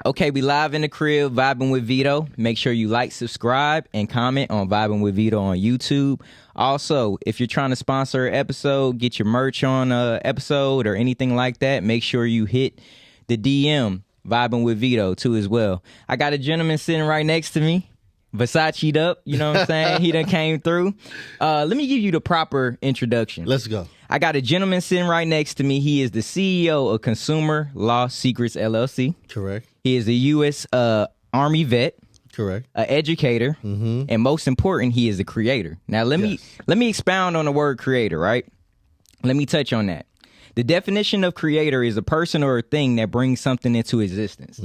Okay, we live in the crib, vibing with Veto. Make sure you like, subscribe, and comment on Vibing with Veto on YouTube. Also, if you're trying to sponsor an episode, get your merch on an episode or anything like that, make sure you hit the DM, Vibing with Veto, too, as well. I got a gentleman sitting right next to me, Versace'd up, you know what I'm saying? He done came through. Let me give you the proper introduction. Let's go. I got a gentleman sitting right next to me. He is the CEO of Consumer Law Secrets, LLC. Correct. He is a U.S. Army vet. Correct. An educator, and most important, he is a creator. Now, let me expound on the word creator, right? Let me touch on that. The definition of creator is a person or a thing that brings something into existence.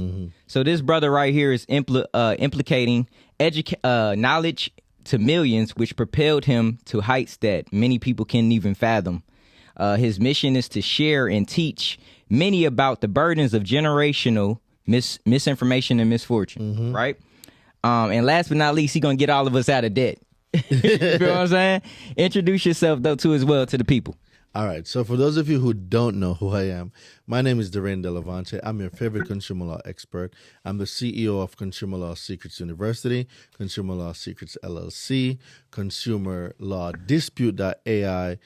So this brother right here is implicating knowledge to millions, which propelled him to heights that many people can't even fathom. His mission is to share and teach many about the burdens of generational misinformation and misfortune, right? And last but not least, he's going to get all of us out of debt. You feel what I'm saying? Introduce yourself, though, too, as well, to the people. All right. So for those of you who don't know who I am, my name is Daraine Delevante. I'm your favorite consumer law expert. I'm the CEO of Consumer Law Secrets University, Consumer Law Secrets LLC, Consumer Law Dispute.ai,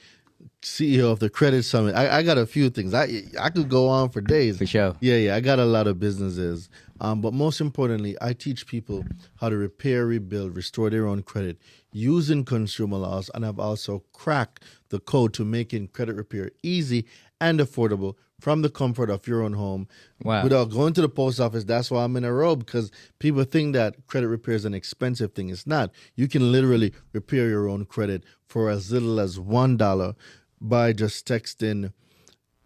CEO of the Credit Summit. I got a few things. I could go on for days. For sure. Yeah. I got a lot of businesses. But most importantly, I teach people how to repair, rebuild, restore their own credit using consumer laws. And I've also cracked the code to making credit repair easy and affordable from the comfort of your own home. Wow. Without going to the post office. That's why I'm in a robe, because people think that credit repair is an expensive thing. It's not. You can literally repair your own credit for as little as $1 by just texting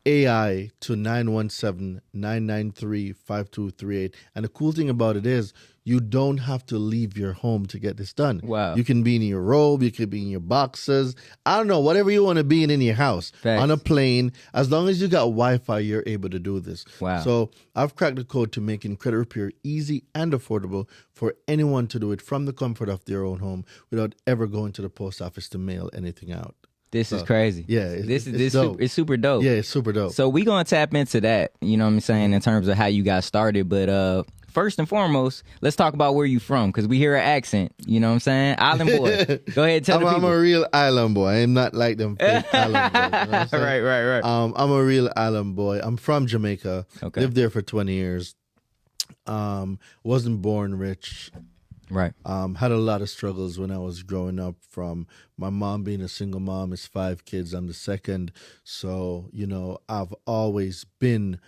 AI to 917-993-5238. And the cool thing about it is you don't have to leave your home to get this done. Wow. You can be in your robe, you could be in your boxers, I don't know, whatever you want to be in your house, Facts. on a plane. As long as you got Wi-Fi, you're able to do this. Wow. So I've cracked the code to making credit repair easy and affordable for anyone to do it from the comfort of their own home without ever going to the post office to mail anything out. This is crazy. Yeah, it's super dope. Yeah, it's super dope. So we gonna tap into that, you know what I'm saying, in terms of how you got started. But first and foremost, let's talk about where you from, because we hear an accent, you know what I'm saying? Island boy. Go ahead, tell the people. I'm a real island boy. I'm not like them fake island boys. You know what I'm saying? Right. I'm a real island boy. I'm from Jamaica. Okay. Lived there for 20 years. Wasn't born rich. Right. Had a lot of struggles when I was growing up, from my mom being a single mom. It's 5 kids. I'm the second. So, I've always been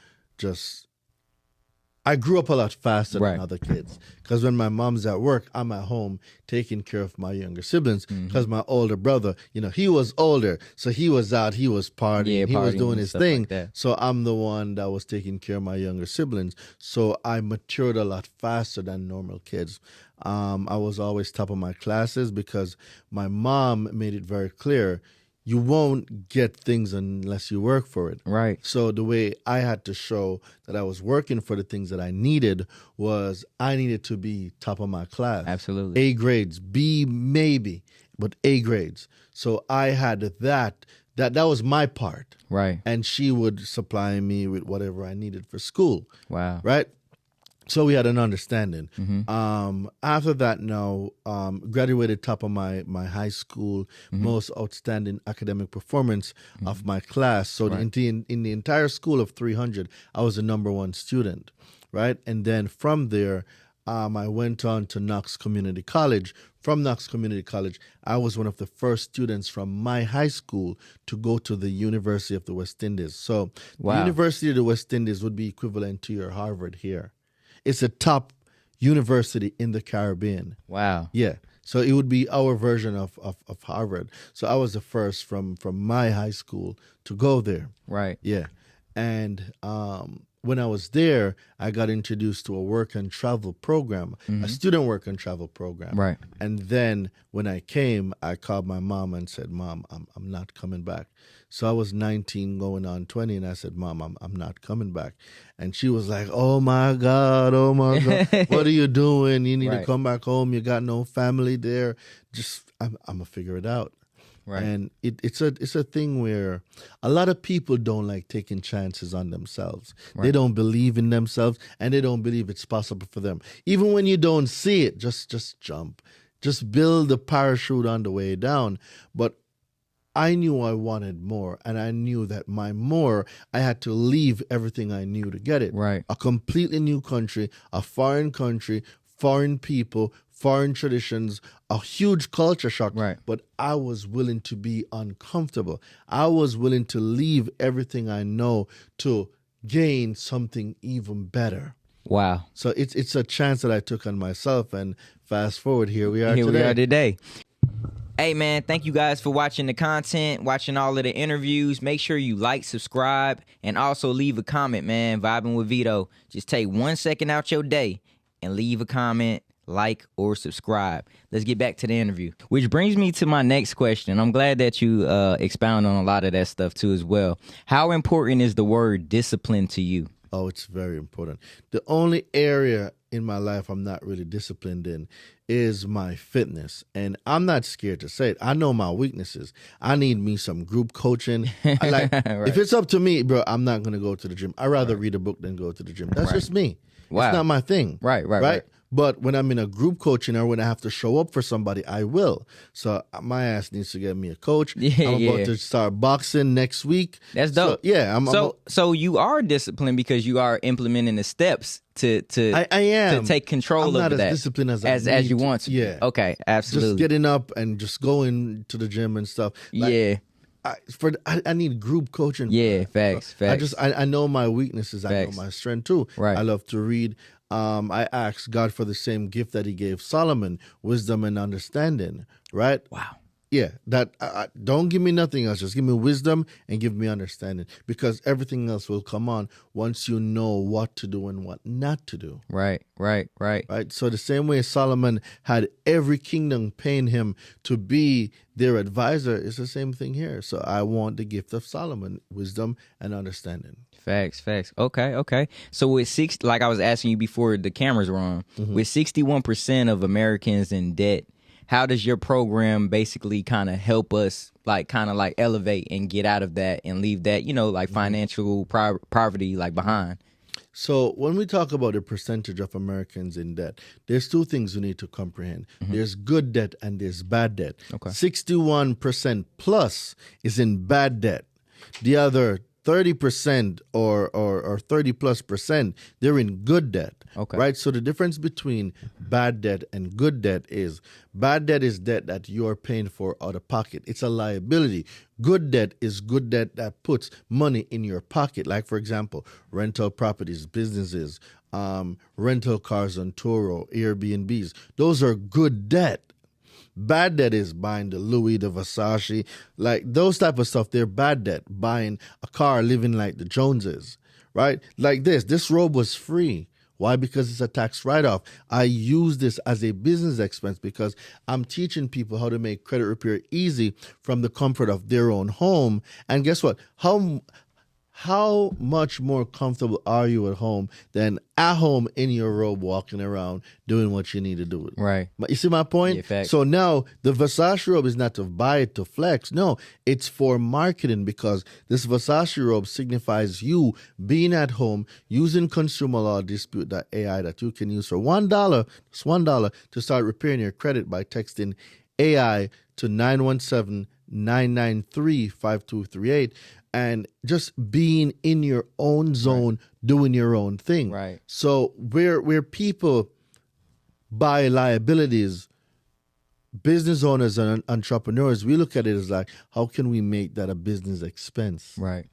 I grew up a lot faster than other kids, because when my mom's at work, I'm at home taking care of my younger siblings, because my older brother, he was older. So he was out, he was partying, he was doing his thing. Like so I'm the one that was taking care of my younger siblings. So I matured a lot faster than normal kids. I was always top of my classes because my mom made it very clear, you won't get things unless you work for it. Right. So the way I had to show that I was working for the things that I needed was I needed to be top of my class. Absolutely. A grades, B maybe, but A grades. So I had that was my part. Right. And she would supply me with whatever I needed for school. Wow. Right? So we had an understanding. After that, graduated top of my high school, most outstanding academic performance of my class. So in the entire school of 300, I was the number 1 student, right? And then from there, I went on to Knox Community College. From Knox Community College, I was one of the first students from my high school to go to the University of the West Indies. So the University of the West Indies would be equivalent to your Harvard here. It's a top university in the Caribbean. Wow. Yeah. So it would be our version of Harvard. So I was the first from my high school to go there. Right. Yeah. And when I was there, I got introduced to a work and travel program, a student work and travel program. Right. And then when I came, I called my mom and said, Mom, I'm not coming back. So I was 19 going on 20, and I said, Mom, I'm not coming back. And she was like, oh my God, what are you doing? You need to come back home. You got no family there. I'm going to figure it out. Right. And it's a thing where a lot of people don't like taking chances on themselves. They don't believe in themselves, and they don't believe it's possible for them. Even when you don't see it, just jump. Just build the parachute on the way down. But I knew I wanted more, and I knew that my more, I had to leave everything I knew to get it. Right. A completely new country, foreign people, foreign traditions, a huge culture shock. Right. But I was willing to be uncomfortable. I was willing to leave everything I know to gain something even better. Wow. So it's a chance that I took on myself, and fast forward, here we are today. Hey, man, thank you guys for watching the content, watching all of the interviews. Make sure you like, subscribe, and also leave a comment, man. Vibing with Veto. Just take 1 second out your day and leave a comment, like, or subscribe. Let's get back to the interview. Which brings me to my next question. I'm glad that you expound on a lot of that stuff, too, as well. How important is the word discipline to you? Oh, it's very important. The only area in my life I'm not really disciplined in is my fitness. And I'm not scared to say it. I know my weaknesses. I need me some group coaching. Right. If it's up to me, bro, I'm not going to go to the gym. I'd rather read a book than go to the gym. That's just me. Wow. It's not my thing. Right. But when I'm in a group coaching or when I have to show up for somebody, I will. So my ass needs to get me a coach. I'm about to start boxing next week. That's dope. So, yeah. So you are disciplined because you are implementing the steps to I am. to take control I'm of not that. as disciplined as you want to. Yeah. Okay, absolutely. Just getting up and just going to the gym and stuff. Yeah. I need group coaching. Yeah, facts. I know my weaknesses. Facts. I know my strength too. Right. I love to read. I asked God for the same gift that He gave Solomon, wisdom and understanding. Right. Wow. Yeah, that don't give me nothing else. Just give me wisdom and give me understanding, because everything else will come on once you know what to do and what not to do. Right. Right. So the same way Solomon had every kingdom paying him to be their advisor, is the same thing here. So I want the gift of Solomon, wisdom and understanding. Facts. Okay. So with like I was asking you before the cameras were on, with 61% of Americans in debt, how does your program basically kind of help us kind of elevate and get out of that and leave that, financial poverty behind? So when we talk about the percentage of Americans in debt, there's two things we need to comprehend. There's good debt and there's bad debt. Okay. 61% plus is in bad debt. The other 30% or 30 plus percent, they're in good debt. Okay. Right? So the difference between bad debt and good debt is bad debt is debt that you're paying for out of pocket. It's a liability. Good debt is good debt that puts money in your pocket. Like, for example, rental properties, businesses, rental cars on Turo, Airbnbs. Those are good debt. Bad debt is buying the Louis, the Versace, like those type of stuff. They're bad debt. Buying a car, living like the Joneses, right? Like this robe was free. Why? Because it's a tax write-off. I use this as a business expense because I'm teaching people how to make credit repair easy from the comfort of their own home. And guess what? How much more comfortable are you at home than at home in your robe walking around doing what you need to do? Right. You see my point? Yeah, facts. So now the Versace robe is not to buy it to flex. No, it's for marketing, because this Versace robe signifies you being at home using consumer law dispute.ai that you can use for $1, just $1, to start repairing your credit by texting AI to 917-993-5238. And just being in your own zone, doing your own thing. Right. So where people buy liabilities, business owners and entrepreneurs, we look at it as like, how can we make that a business expense? Right.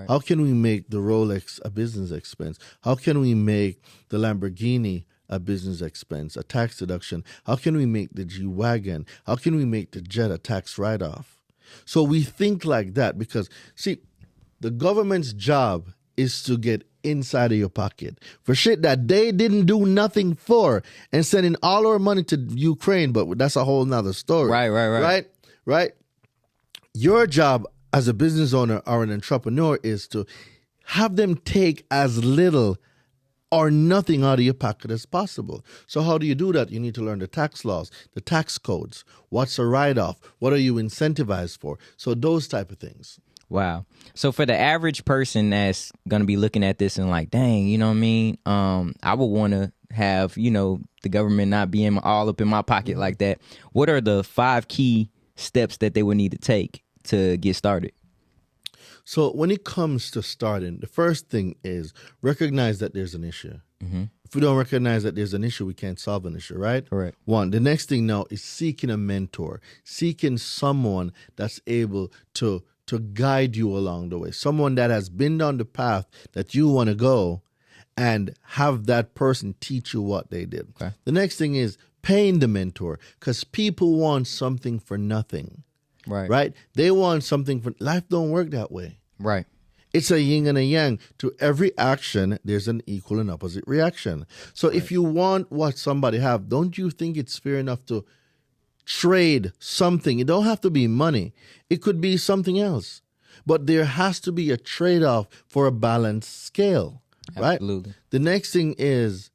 How can we make the Rolex a business expense? How can we make the Lamborghini a business expense, a tax deduction? How can we make the G-Wagon? How can we make the jet a tax write-off? So we think like that because, see, the government's job is to get inside of your pocket for shit that they didn't do nothing for, and sending all our money to Ukraine, but that's a whole nother story. Right? Your job as a business owner or an entrepreneur is to have them take as little or nothing out of your pocket as possible. So how do you do that? You need to learn the tax laws, the tax codes. What's a write-off? What are you incentivized for? So those type of things. Wow. So for the average person that's going to be looking at this and like, dang, you know what I mean? I would want to have, the government not being all up in my pocket like that. What are the 5 key steps that they would need to take to get started? So when it comes to starting, the first thing is recognize that there's an issue. If we don't recognize that there's an issue, we can't solve an issue, right? Correct. One. The next thing now is seeking a mentor, seeking someone that's able to guide you along the way, someone that has been down the path that you want to go, and have that person teach you what they did. Okay. The next thing is paying the mentor, because people want something for nothing. Right? They want something for life. Don't work that way. Right. It's a yin and a yang. To every action, there's an equal and opposite reaction. So if you want what somebody have, don't you think it's fair enough to trade something? It don't have to be money. It could be something else. But there has to be a trade-off for a balanced scale. Right? Absolutely. The next thing is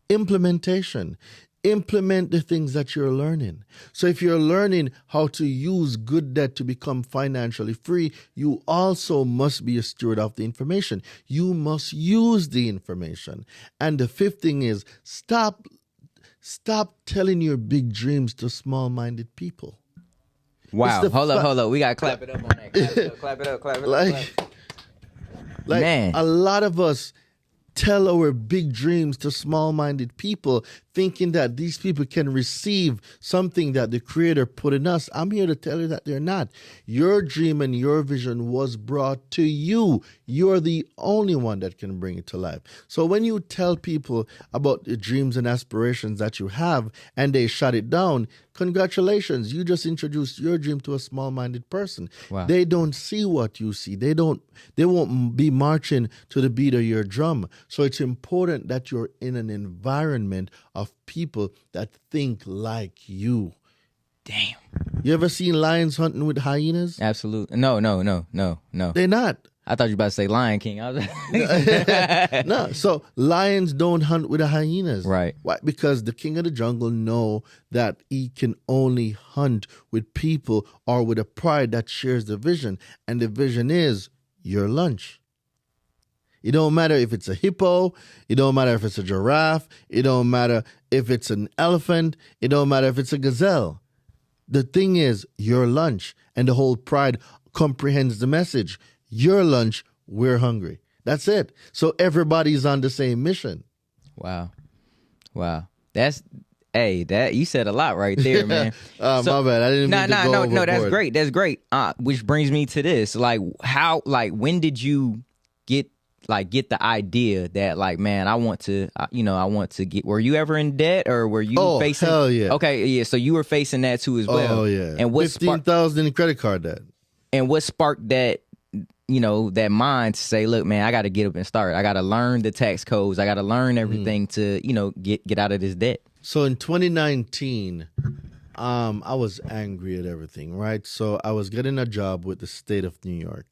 implementation. Implement the things that you're learning. So if you're learning how to use good debt to become financially free, you also must be a steward of the information. You must use the information. And the 5th thing is stop telling your big dreams to small-minded people. Wow. Hold up. We got to clap it up on that. Clap it up. Like Man. A lot of us tell our big dreams to small-minded people, thinking that these people can receive something that the Creator put in us. I'm here to tell you that they're not. Your dream and your vision was brought to you. You're the only one that can bring it to life. So when you tell people about the dreams and aspirations that you have and they shut it down, congratulations, you just introduced your dream to a small-minded person. Wow. They don't see what you see. They won't be marching to the beat of your drum. So it's important that you're in an environment of people that think like you. Damn. You ever seen lions hunting with hyenas? Absolutely. No. They're not. I thought you were about to say Lion King. I was No. So lions don't hunt with the hyenas. Right. Why? Because the king of the jungle know that he can only hunt with people or with a pride that shares the vision. And the vision is your lunch. It don't matter if it's a hippo. It don't matter if it's a giraffe. It don't matter if it's an elephant. It don't matter if it's a gazelle. The thing is your lunch, and the whole pride comprehends the message. Your lunch, we're hungry. That's it. So everybody's on the same mission. Wow. That you said a lot right there, man. My bad. I didn't mean to go No. That's overboard. That's great. Which brings me to this. When did you get the idea that man, I want to get, were you ever in debt, or were you facing? Hell yeah. Okay. Yeah. So you were facing that too as well. Oh yeah. And what $15,000 in credit card debt. And what sparked that, that mind to say, look, man, I got to get up and start. I got to learn the tax codes. I got to learn everything to, get out of this debt. So in 2019, I was angry at everything, right? So I was getting a job with the state of New York,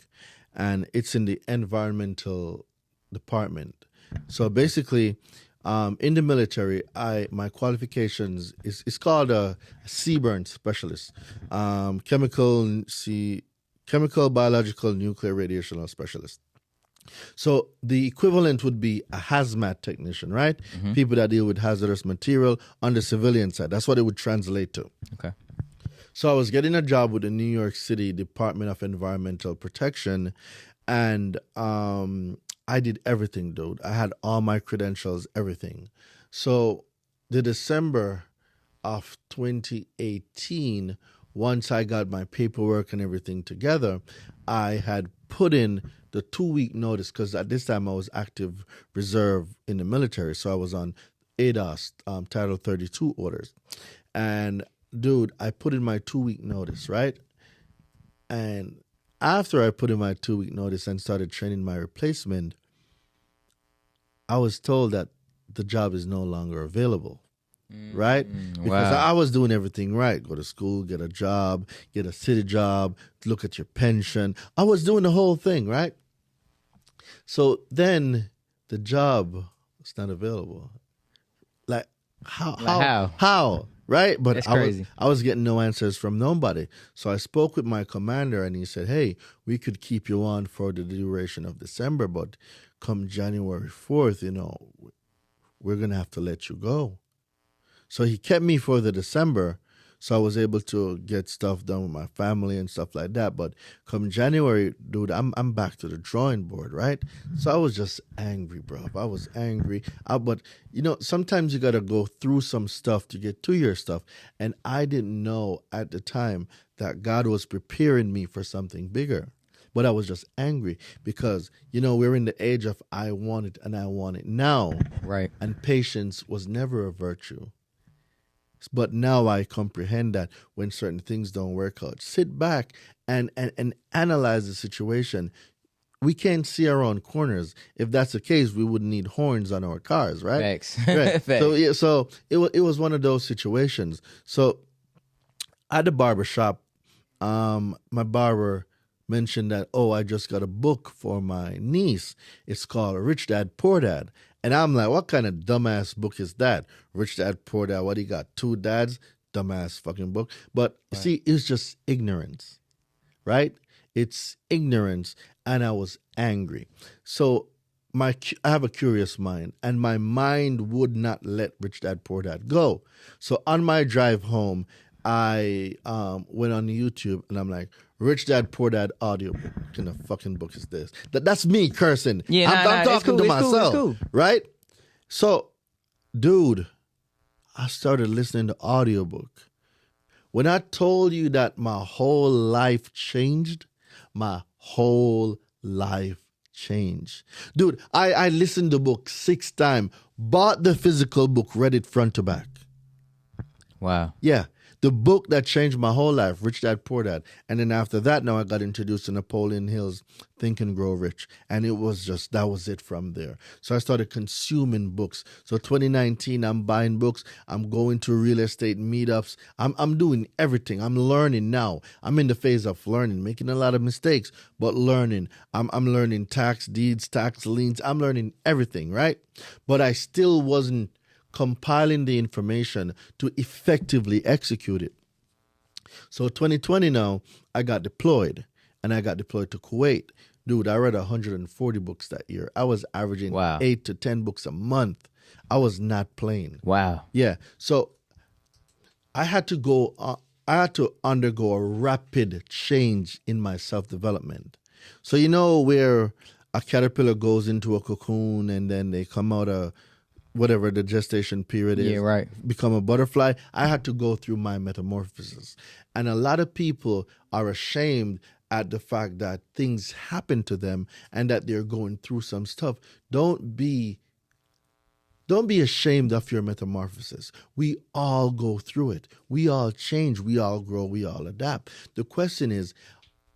and it's in the environmental department. So basically, in the military, my qualifications is called a CBRN specialist, chemical, biological, nuclear, radiational specialist. So the equivalent would be a hazmat technician, right? Mm-hmm. People that deal with hazardous material on the civilian side. That's what it would translate to. Okay. So I was getting a job with the New York City Department of Environmental Protection, and I did everything, dude. I had all my credentials, everything. So the December of 2018, once I got my paperwork and everything together, I had put in the 2-week notice, because at this time I was active reserve in the military. So I was on ADOS, Title 32 orders. And dude, I put in my 2-week notice, right? And after I put in my 2-week notice and started training my replacement, I was told that the job is no longer available, right? Because I was doing everything right. Go to school, get a job, get a city job, look at your pension. I was doing the whole thing, right? So then the job It's not available. Like, Like, how? How? Right? But That's crazy. I was getting no answers from nobody. So I spoke with my commander, and he said, hey, we could keep you on for the duration of December, but come January 4th, we're going to have to let you go. So he kept me for the December, so I was able to get stuff done with my family and stuff like that. But come January, dude, I'm back to the drawing board, right? So I was just angry, bro. I was angry. But, sometimes you got to go through some stuff to get to your stuff. And I didn't know at the time that God was preparing me for something bigger. But I was just angry because, we're in the age of I want it and I want it now. Right. And patience was never a virtue. But now I comprehend that when certain things don't work out, sit back and analyze the situation. We can't see around corners. If that's the case, we wouldn't need horns on our cars, right? Facts. Right. Facts. So it was one of those situations. So at the barber shop, my barber mentioned that, I just got a book for my niece. It's called Rich Dad, Poor Dad. And I'm like, what kind of dumbass book is that? Rich Dad, Poor Dad. What, he got two dads? Dumbass fucking book. But see, it's just ignorance, right? It's ignorance. And I was angry. So I have a curious mind, and my mind would not let Rich Dad, Poor Dad go. So on my drive home, I went on YouTube and I'm like, Rich Dad, Poor Dad audiobook. What kind of fucking book is this? That's me cursing. Yeah, I'm talking to myself, cool. right? So, dude, I started listening to audiobook. When I told you that my whole life changed, my whole life changed. Dude, I listened to the book 6 times, bought the physical book, read it front to back. Wow. Yeah. The book that changed my whole life, Rich Dad, Poor Dad. And then after that, now I got introduced to Napoleon Hill's Think and Grow Rich. And it was that was it from there. So I started consuming books. So 2019, I'm buying books. I'm going to real estate meetups. I'm doing everything. I'm learning now. I'm in the phase of learning, making a lot of mistakes, but learning. I'm learning tax deeds, tax liens. I'm learning everything, right? But I still wasn't compiling the information to effectively execute it. So 2020 now, I got deployed, and I got deployed to Kuwait. Dude, I read 140 books that year. I was averaging 8 to 10 books a month. I was not playing. Wow. Yeah. So I had to undergo a rapid change in my self-development. So where a caterpillar goes into a cocoon and then they come out whatever the gestation period is, right. become a butterfly. I had to go through my metamorphosis. And a lot of people are ashamed at the fact that things happen to them and that they're going through some stuff. Don't be ashamed of your metamorphosis. We all go through it. We all change. We all grow. We all adapt. The question is,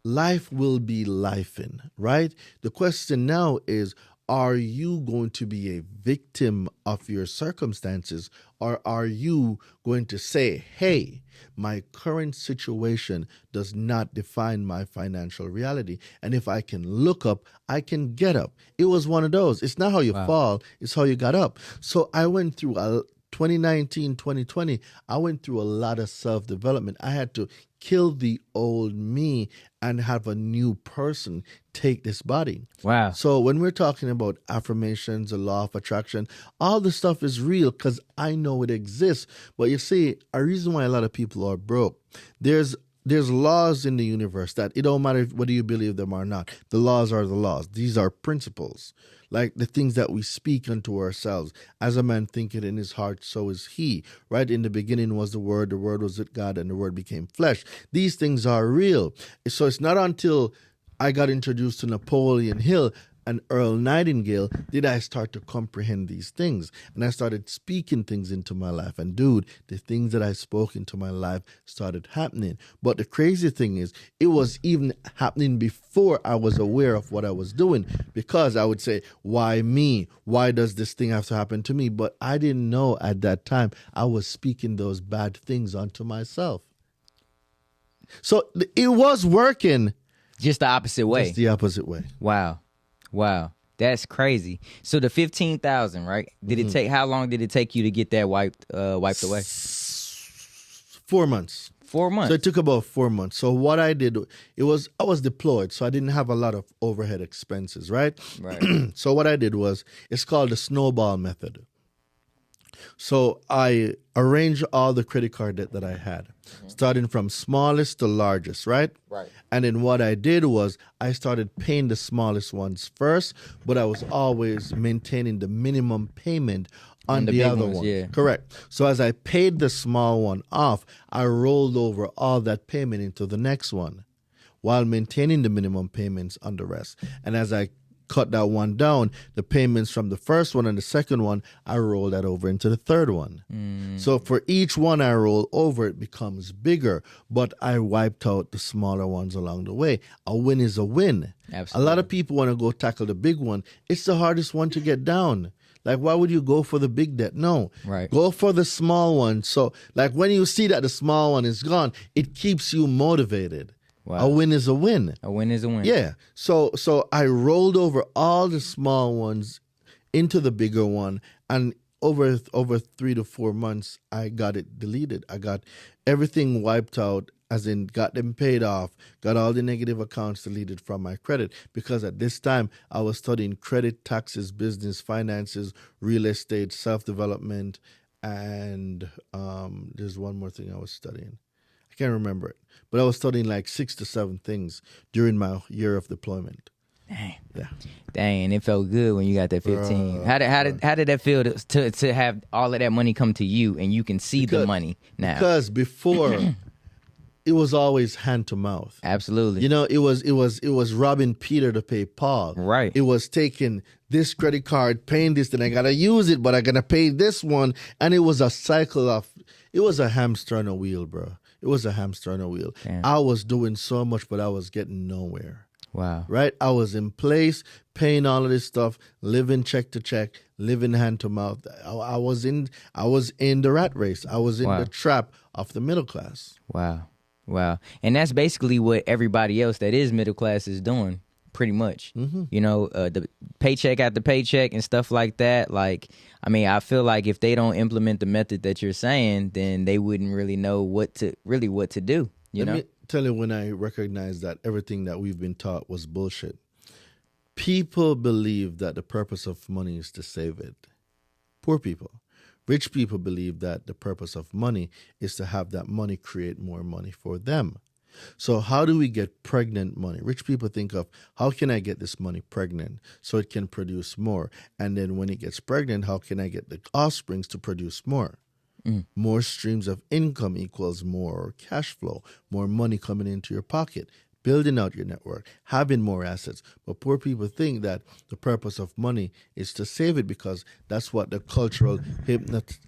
life will be lifing, right? The question now is, are you going to be a victim of your circumstances, or are you going to say, hey, my current situation does not define my financial reality, and if I can look up, I can get up? It was one of those. It's not how you fall, it's how you got up. So I went through 2019, 2020, I went through a lot of self-development. I had to kill the old me and have a new person take this body. Wow. So when we're talking about affirmations, the law of attraction, all the stuff is real because I know it exists. But you see, a reason why a lot of people are broke, there's laws in the universe that it don't matter whether you believe them or not. The laws are the laws. These are principles. Like the things that we speak unto ourselves. As a man thinketh in his heart, so is he. Right? In the beginning was the Word was with God, and the Word became flesh. These things are real. So it's not until I got introduced to Napoleon Hill and Earl Nightingale did I start to comprehend these things. And I started speaking things into my life. And dude, the things that I spoke into my life started happening. But the crazy thing is, it was even happening before I was aware of what I was doing, because I would say, why me? Why does this thing have to happen to me? But I didn't know at that time I was speaking those bad things onto myself. So it was working. Just the opposite way. Just the opposite way. Wow. That's crazy. So the 15,000, right? Did it take? How long did it take you to get that wiped away? 4 months. 4 months. So it took about 4 months. So what I did, I was deployed, so I didn't have a lot of overhead expenses, right? Right. So what I did was, it's called the snowball method. So I arranged all the credit card debt that I had, starting from smallest to largest, right? Right. And then what I did was I started paying the smallest ones first, but I was always maintaining the minimum payment on the other ones, one. yeah. Correct. So as I paid the small one off, I rolled over all that payment into the next one while maintaining the minimum payments on the rest. And as I cut that one down, the payments from the first one and the second one, I roll that over into the third one. So for each one I roll over, it becomes bigger, but I wiped out the smaller ones along the way. A win is a win. Absolutely. A lot of people want to go tackle the big one. It's the hardest one to get down. Like, why would you go for the big debt? No. Right. Go for the small one. So, like, when you see that the small one is gone, it keeps you motivated. Wow. A win is a win. A win is a win. Yeah. So I rolled over all the small ones into the bigger one, and over 3 to 4 months, I got it deleted. I got everything wiped out, as in got them paid off, got all the negative accounts deleted from my credit, because at this time I was studying credit, taxes, business, finances, real estate, self-development, and there's one more thing I was studying. I can't remember it, but I was studying like 6 to 7 things during my year of deployment. Dang. Yeah. Dang, it felt good when you got that 15. How did that feel to have all of that money come to you and you can see the money now? Because before it was always hand to mouth. Absolutely. You know, it was robbing Peter to pay Paul. Right. It was taking this credit card, paying this, then I gotta use it, but I gotta pay this one, and it was a cycle of. It was a hamster on a wheel, bro. It was a hamster on a wheel. Damn. I was doing so much, but I was getting nowhere. Wow. Right? I was in place, paying all of this stuff, living check to check, living hand to mouth. I was in the rat race. I was in the trap of the middle class. Wow. And that's basically what everybody else that is middle class is doing, pretty much. Mm-hmm. You know, the paycheck after paycheck and stuff like that. Like, I mean, I feel like if they don't implement the method that you're saying, then they wouldn't really know what to do. Let me tell you when I recognized that everything that we've been taught was bullshit. People believe that the purpose of money is to save it. Poor people. Rich people believe that the purpose of money is to have that money create more money for them. So how do we get pregnant money? Rich people think of, how can I get this money pregnant so it can produce more? And then when it gets pregnant, how can I get the offsprings to produce more? More streams of income equals more cash flow, more money coming into your pocket, building out your network, having more assets. But poor people think that the purpose of money is to save it, because that's what the cultural hypnotic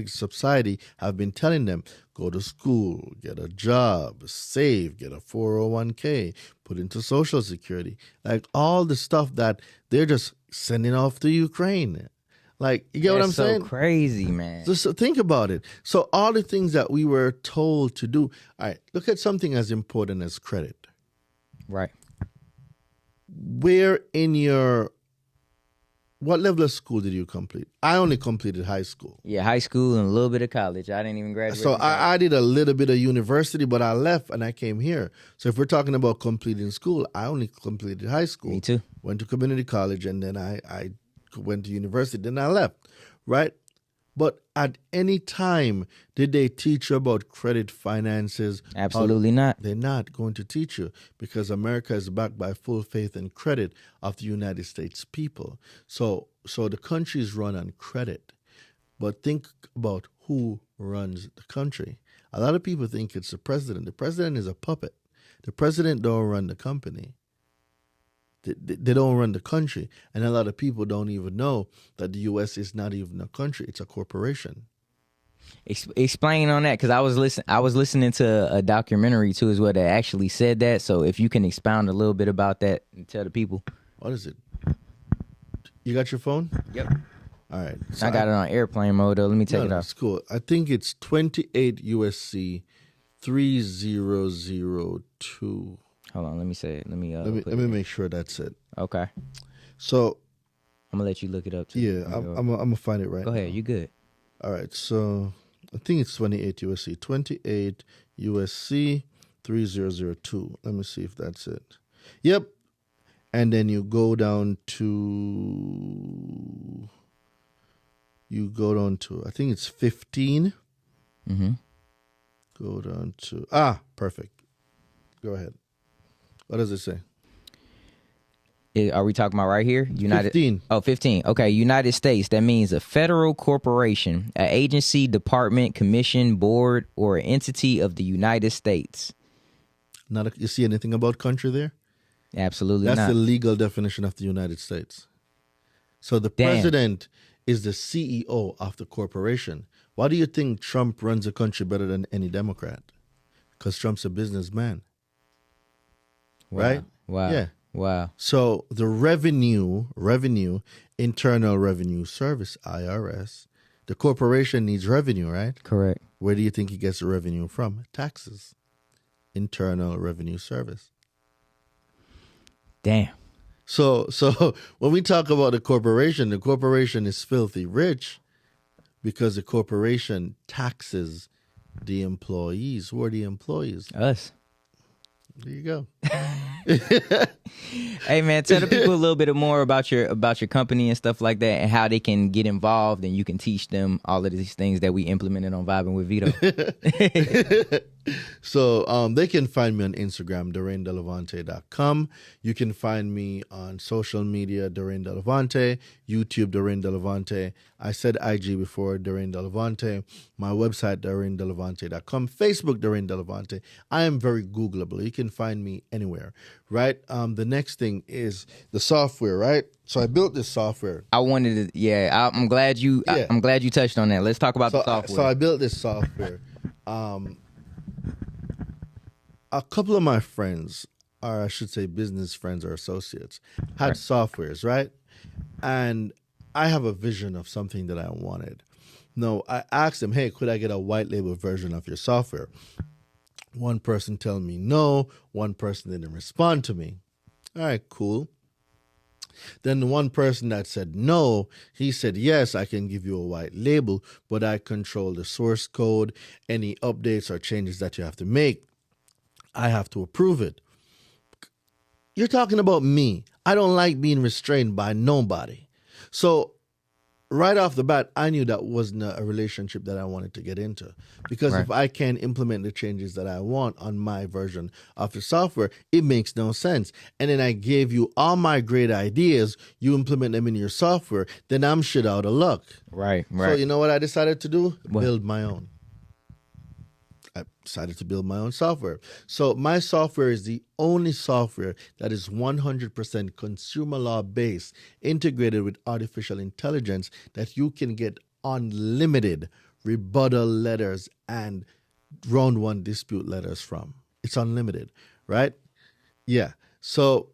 society have been telling them. Go to school, get a job, save, get a 401k, put into Social Security. Like all the stuff that they're just sending off to Ukraine. Like, you get what I'm saying? That's so crazy, man. So think about it. So all the things that we were told to do. All right, look at something as important as credit. Right. What level of school did you complete? I only completed high school. Yeah, high school and a little bit of college. I didn't even graduate. So I did a little bit of university, but I left and I came here. So if we're talking about completing school, I only completed high school. Me too. Went to community college, and then I went to university, then I left, right? But at any time, did they teach you about credit, finances? Absolutely not. They're not going to teach you, because America is backed by full faith and credit of the United States people. So the country is run on credit. But think about who runs the country. A lot of people think it's the president. The president is a puppet. The president don't run the company. They don't run the country. And a lot of people don't even know that the U.S. is not even a country. It's a corporation. Explain on that, because I was listening to a documentary too as well that actually said that. So if you can expound a little bit about that and tell the people. What is it? You got your phone? Yep. All right. So I got it on airplane mode though. Let me take it off. It's cool. I think it's 28 USC 3002. Hold on, let me say it. Let me make sure that's it. Okay. So I'm gonna let you look it up too. yeah, I'm gonna find it right. Go ahead, now. you good. All right, so I think it's 28 USC. 28 USC 3002. Let me see if that's it. Yep. And then you go down to I think it's 15. Mm-hmm. Go down to perfect. Go ahead. What does it say? Are we talking about right here? 15. Oh, 15. Okay, United States. That means a federal corporation, an agency, department, commission, board, or an entity of the United States. You see anything about country there? Absolutely That's not. the legal definition of the United States. So the president is the CEO of the corporation. Why do you think Trump runs the country better than any Democrat? Because Trump's a businessman. Wow. Right? Wow. Yeah. Wow. So the revenue, Internal Revenue Service, IRS, the corporation needs revenue, right? Correct. Where do you think he gets the revenue from? Taxes. Internal Revenue Service. Damn. So when we talk about the corporation is filthy rich because the corporation taxes the employees. Who are the employees? Us. There you go. Hey man, tell the people a little bit more about your company and stuff like that, and how they can get involved, and you can teach them all of these things that we implemented on Vibing with Veto. So they can find me on Instagram, DaraineDelevante.com. You can find me on social media, Daraine Delevante, YouTube, Daraine Delevante. I said IG before, Daraine Delevante. My website, DaraineDelevante.com. Facebook, Daraine Delevante. I am very Googleable. You can find me anywhere, right? The next thing is the software, right? So I built this software. I'm glad you touched on that. Let's talk about the software. So I built this software. A couple of my friends, or I should say business friends or associates, had softwares, right? And I have a vision of something that I wanted. No, I asked them, hey, could I get a white label version of your software? One person told me no. One person didn't respond to me. All right, cool. Then the one person that said no, he said, yes, I can give you a white label, but I control the source code, any updates or changes that you have to make. I have to approve it. You're talking about me. I don't like being restrained by nobody. So right off the bat, I knew that wasn't a relationship that I wanted to get into. Because if I can't implement the changes that I want on my version of the software, it makes no sense. And then I gave you all my great ideas, you implement them in your software, then I'm shit out of luck. Right. So you know what I decided to do? Build my own. I decided to build my own software. So my software is the only software that is 100% consumer law based, integrated with artificial intelligence, that you can get unlimited rebuttal letters and round one dispute letters from. It's unlimited, right? Yeah. So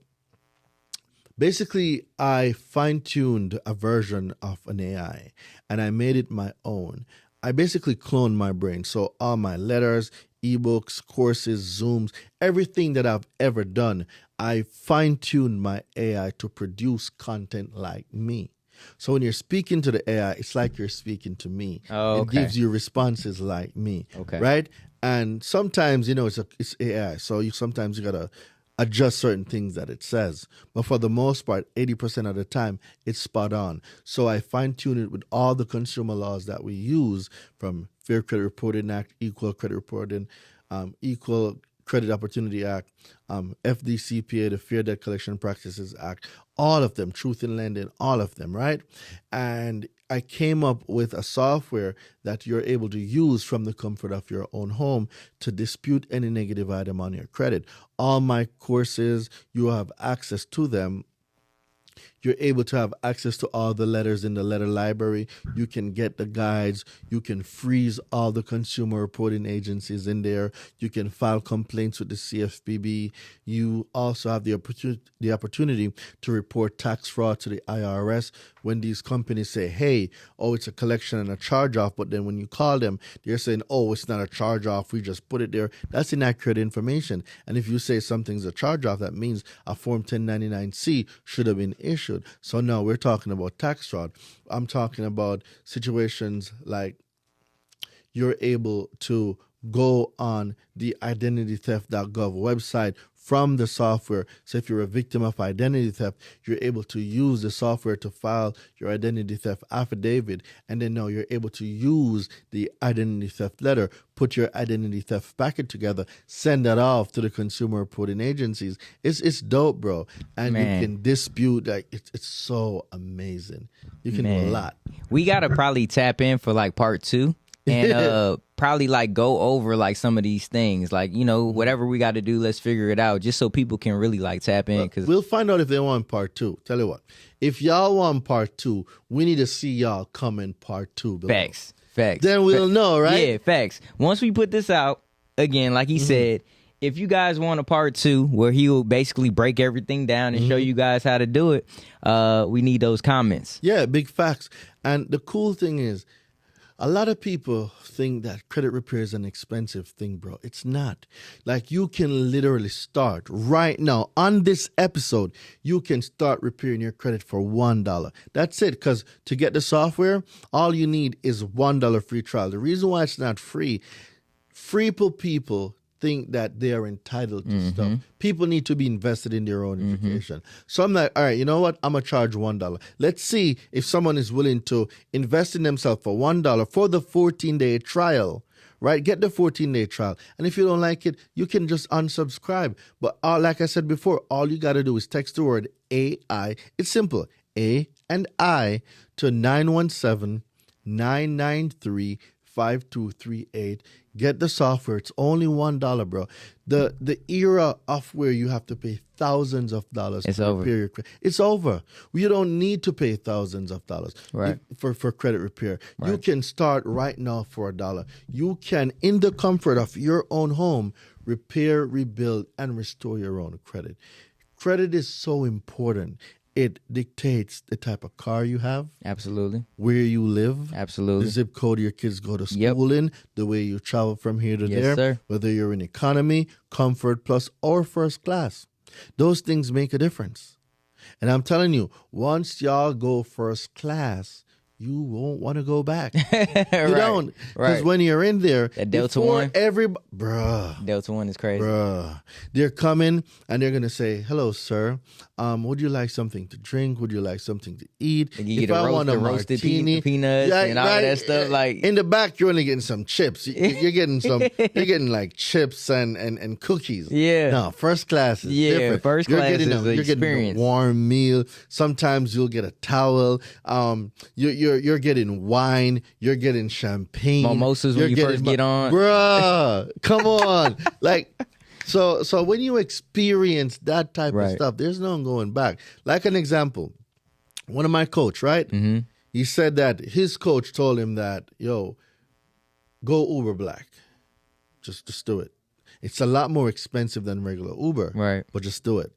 basically, I fine-tuned a version of an AI and I made it my own. I basically cloned my brain. So all my letters, ebooks, courses, Zooms, everything that I've ever done, I fine-tuned my AI to produce content like me. So when you're speaking to the AI, it's like you're speaking to me. Oh, okay. It gives you responses like me, okay, right? And sometimes, it's AI. So sometimes you got to adjust certain things that it says. But for the most part, 80% of the time, it's spot on. So I fine-tune it with all the consumer laws that we use, from Fair Credit Reporting Act, Equal Credit Reporting, Equal Credit Opportunity Act, FDCPA, the Fair Debt Collection Practices Act, all of them, Truth in Lending, all of them, right? And I came up with a software that you're able to use from the comfort of your own home to dispute any negative item on your credit. All my courses, you have access to them. You're able to have access to all the letters in the letter library. You can get the guides. You can freeze all the consumer reporting agencies in there. You can file complaints with the CFPB. You also have the opportunity to report tax fraud to the IRS when these companies say, hey, it's a collection and a charge-off, but then when you call them, they're saying, it's not a charge-off, we just put it there. That's inaccurate information. And if you say something's a charge-off, that means a Form 1099-C should have been issued. should. So no, we're talking about tax fraud. I'm talking about situations like you're able to go on the identitytheft.gov website from the software. So if you're a victim of identity theft, you're able to use the software to file your identity theft affidavit. And then now you're able to use the identity theft letter, put your identity theft packet together, send that off to the consumer reporting agencies. It's dope, bro. And Man. you can dispute. Like it's so amazing. You can do a lot. We got to probably tap in for like part 2. And probably like go over like some of these things, like, you know, whatever we got to do, let's figure it out, just so people can really like tap in. Because we'll find out if they want part 2. Tell you what, if y'all want part 2, we need to see y'all come in part 2. Below. Facts. Then we'll know, right? Yeah, facts. Once we put this out, again, like he said, if you guys want a part 2 where he will basically break everything down and show you guys how to do it, we need those comments. Yeah, big facts. And the cool thing is, a lot of people think that credit repair is an expensive thing, bro. It's not. Like, you can literally start right now on this episode. You can start repairing your credit for $1. That's it. Because to get the software, all you need is $1 free trial. The reason why it's not free people think that they are entitled to stuff. People need to be invested in their own education. So I'm like, all right, you know what? I'm going to charge $1. Let's see if someone is willing to invest in themselves for $1 for the 14-day trial, right? Get the 14-day trial. And if you don't like it, you can just unsubscribe. But like I said before, all you got to do is text the word AI. It's simple. A and I to 917-993-5238. Get the software. It's only $1, bro. The era of where you have to pay thousands of dollars it's to repair your credit. It's over. You don't need to pay thousands of dollars for credit repair. Right. You can start right now for $1. You can, in the comfort of your own home, repair, rebuild, and restore your own credit. Credit is so important. It dictates the type of car you have. Absolutely. Where you live. Absolutely. The zip code your kids go to school in. The way you travel from here to there. Sir. Whether you're in economy, comfort plus, or first class. Those things make a difference. And I'm telling you, once y'all go first class, you won't want to go back. You don't. Because when you're in there, that Delta One, bruh. Delta One is crazy. Bruh. They're coming and they're going to say, hello, sir. Would you like something to drink? Would you like something to eat? If I want a roasted peanuts and all that stuff, like in the back, you're only getting some chips. You're getting you're getting like chips and cookies. Yeah. No, first class is different. First class is the you're getting a warm meal. Sometimes you'll get a towel. You're getting wine. You're getting champagne. Mimosas when you first get on. Bruh, come on. Like, so when you experience that type of stuff, there's no going back. Like an example, one of my coach, right? He said that his coach told him that, yo, go Uber Black. Just do it. It's a lot more expensive than regular Uber. Right. But just do it.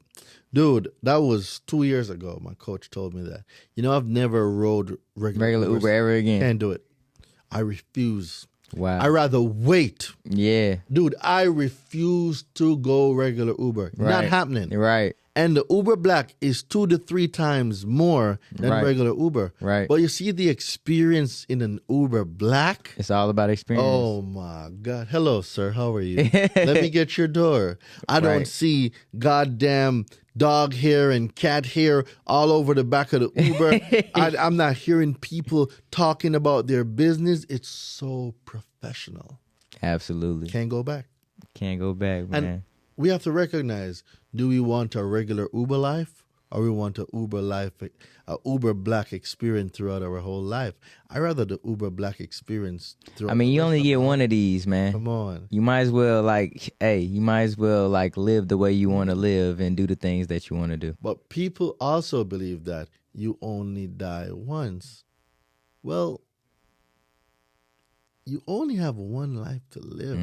Dude, that was 2 years ago. My coach told me that. You know, I've never rode regular Uber ever again. Can't do it. I refuse. Wow. I rather wait. Yeah. Dude, I refuse to go regular Uber. Not happening. Right. And the Uber Black is 2 to 3 times more than regular Uber. Right. But you see the experience in an Uber Black? It's all about experience. Oh, my God. Hello, sir. How are you? Let me get your door. I don't see goddamn dog hair and cat hair all over the back of the Uber. I'm not hearing people talking about their business. It's so professional. Absolutely. Can't go back. Can't go back, man. And we have to recognize, do we want a regular Uber life or we want a Uber Black experience throughout our whole life? I rather the Uber Black experience throughout. I mean, you only get one of these, man. Come on. You might as well live the way you want to live and do the things that you want to do. But people also believe that you only die once. Well, you only have one life to live.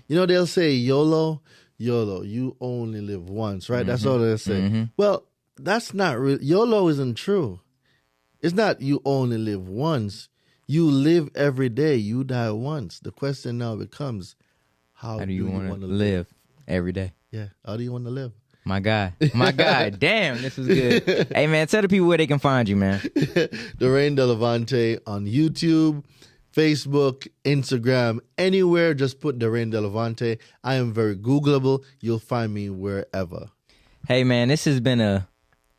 You know, they'll say YOLO, you only live once, right? That's all they'll say. Well, that's not real. YOLO isn't true. It's not you only live once. You live every day. You die once. The question now becomes, how do you want to live every day? Yeah. How do you want to live? My God. Damn, this was good. Hey, man, tell the people where they can find you, man. Daraine Delevante on YouTube, Facebook, Instagram, anywhere. Just put Daraine Delevante. I am very Googleable. You'll find me wherever. Hey, man, this has been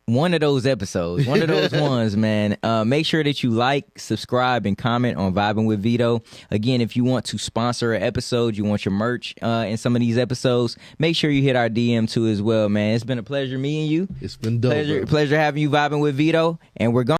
one of those episodes, one of those ones, man. Make sure that you like, subscribe, and comment on Vibing with Veto. Again, if you want to sponsor an episode, you want your merch in some of these episodes, make sure you hit our DM too as well, man. It's been a pleasure meeting you. It's been dope. Pleasure having you vibing with Veto, and we're going.